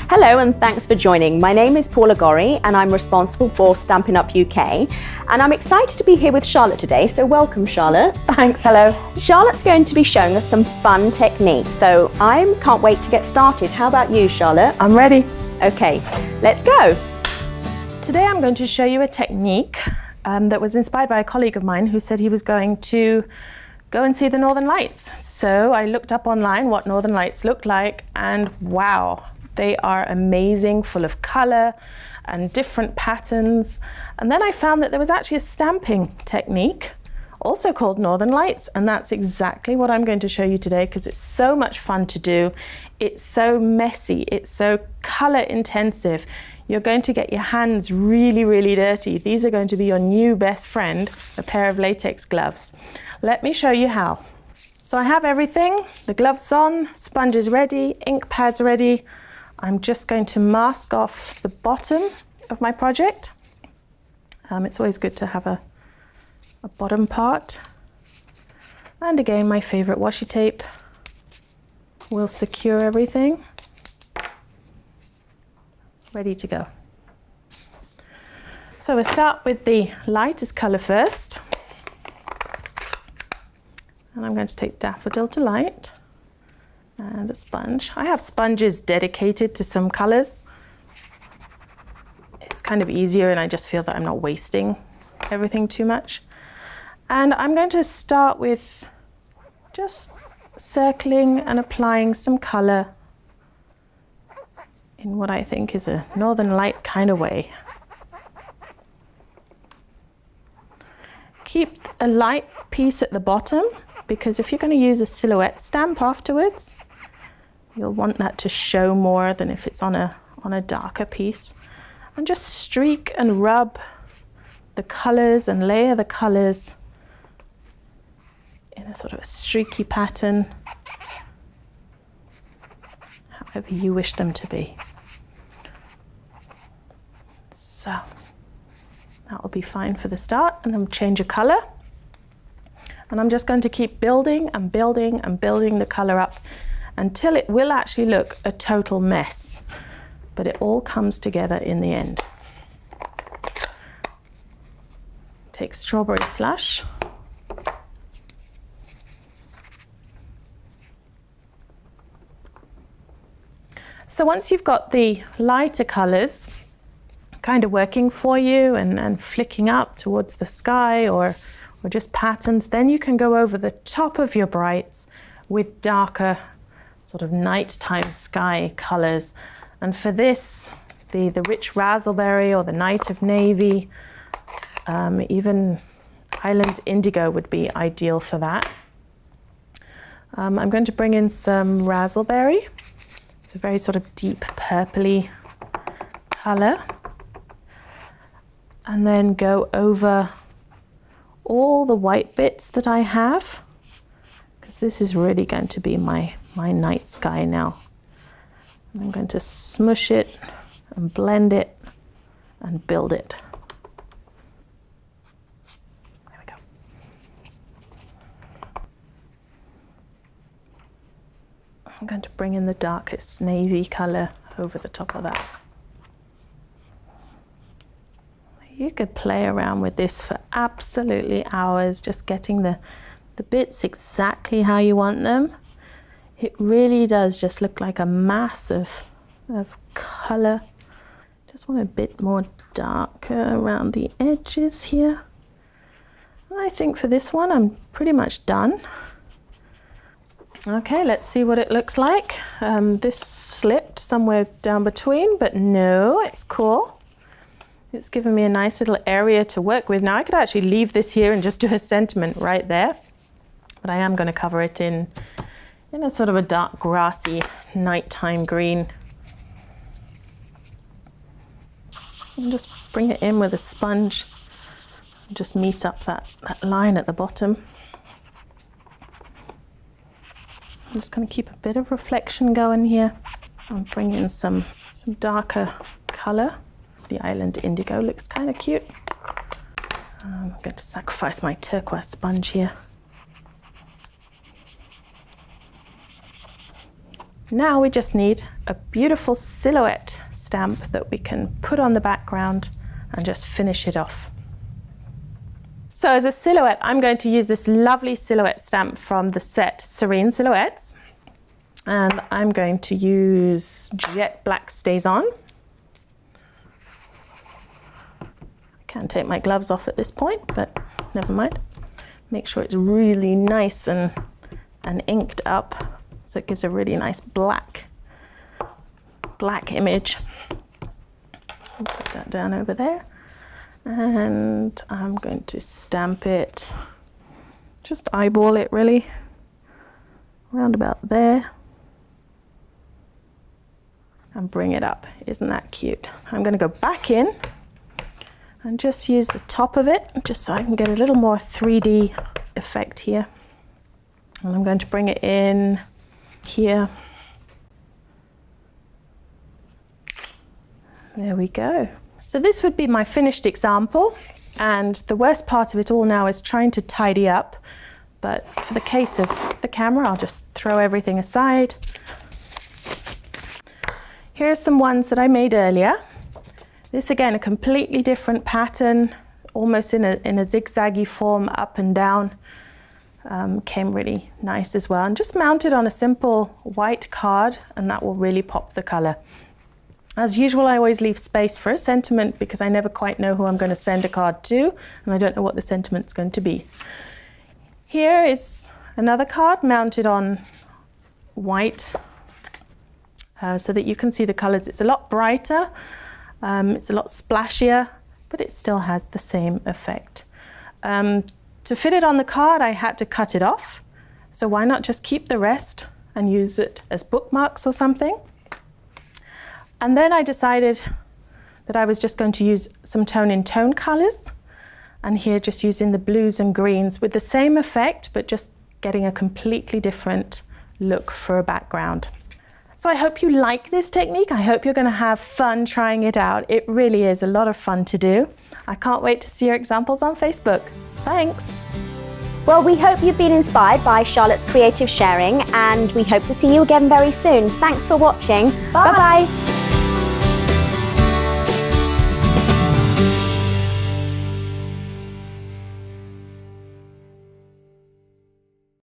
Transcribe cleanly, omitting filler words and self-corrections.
Hello and thanks for joining. My name is Paula Gorry and I'm responsible for Stampin Up UK. And I'm excited to be here with Charlotte today, so welcome Charlotte. Thanks, hello. Charlotte's going to be showing us some fun techniques, so I can't wait to get started. How about you, Charlotte? I'm ready. Okay, let's go. Today I'm going to show you a technique that was inspired by a colleague of mine who said he was going to go and see the Northern Lights. So I looked up online what Northern Lights look like, and wow, they are amazing, full of color and different patterns. And then I found that there was actually a stamping technique also called Northern Lights, and that's exactly what I'm going to show you today because it's so much fun to do. It's so messy, it's so color intensive. You're going to get your hands really, really dirty. These are going to be your new best friend, a pair of latex gloves. Let me show you how. So I have everything, the gloves on, sponges ready, ink pads ready. I'm just going to mask off the bottom of my project. It's always good to have a bottom part. And again, my favorite washi tape will secure everything. Ready to go. So we'll start with the lightest color first. And I'm going to take Daffodil Delight and a sponge. I have sponges dedicated to some colors. It's kind of easier and I just feel that I'm not wasting everything too much. And I'm going to start with just circling and applying some color in what I think is a Northern Light kind of way. Keep a light piece at the bottom because if you're going to use a silhouette stamp afterwards, you'll want that to show more than if it's on a darker piece. And just streak and rub the colors and layer the colors in a sort of a streaky pattern, however you wish them to be. So that will be fine for the start, and then change a color. And I'm just going to keep building and building and building the color up until it will actually look a total mess, but it all comes together in the end. Take Strawberry Slush. So once you've got the lighter colors kind of working for you and flicking up towards the sky or just patterns, then you can go over the top of your brights with darker sort of nighttime sky colors. And for this, the rich razzleberry or the night of navy, even Island Indigo would be ideal for that. I'm going to bring in some razzleberry. It's a very sort of deep purpley color. And then go over all the white bits that I have, because this is really going to be my night sky now. And I'm going to smush it and blend it and build it. There we go. I'm going to bring in the darkest navy color over the top of that. You could play around with this for absolutely hours, just getting the bits exactly how you want them. It really does just look like a mass of color. Just want a bit more darker around the edges here. And I think for this one, I'm pretty much done. Okay, let's see what it looks like. This slipped somewhere down between, but no, it's cool. It's given me a nice little area to work with. Now I could actually leave this here and just do a sentiment right there, but I am going to cover it in a sort of a dark grassy nighttime green. And just bring it in with a sponge and just meet up that line at the bottom. I'm just going to keep a bit of reflection going here and bring in some darker color. The Island Indigo looks kind of cute. I'm going to sacrifice my turquoise sponge here. Now we just need a beautiful silhouette stamp that we can put on the background and just finish it off. So as a silhouette, I'm going to use this lovely silhouette stamp from the set Serene Silhouettes. And I'm going to use Jet Black Stays On. I can't take my gloves off at this point, but never mind. Make sure it's really nice and inked up, so it gives a really nice black image. I'll put that down over there. And I'm going to stamp it, just eyeball it really, around about there. And bring it up. Isn't that cute? I'm going to go back in and just use the top of it, just so I can get a little more 3D effect here. And I'm going to bring it in here. There we go. So this would be my finished example, and the worst part of it all now is trying to tidy up, but for the case of the camera, I'll just throw everything aside. Here are some ones that I made earlier. This again, a completely different pattern, almost in a zigzaggy form, up and down. Came really nice as well, and just mounted on a simple white card, and that will really pop the color. As usual, I always leave space for a sentiment because I never quite know who I'm going to send a card to, and I don't know what the sentiment's going to be. Here is another card mounted on white, so that you can see the colors. It's a lot brighter, it's a lot splashier, but it still has the same effect. To fit it on the card, I had to cut it off. So why not just keep the rest and use it as bookmarks or something? And then I decided that I was just going to use some tone-in-tone colors. And here just using the blues and greens with the same effect, but just getting a completely different look for a background. So I hope you like this technique. I hope you're going to have fun trying it out. It really is a lot of fun to do. I can't wait to see your examples on Facebook. Thanks. Well, we hope you've been inspired by Charlotte's creative sharing, and we hope to see you again very soon. Thanks for watching. Bye-bye.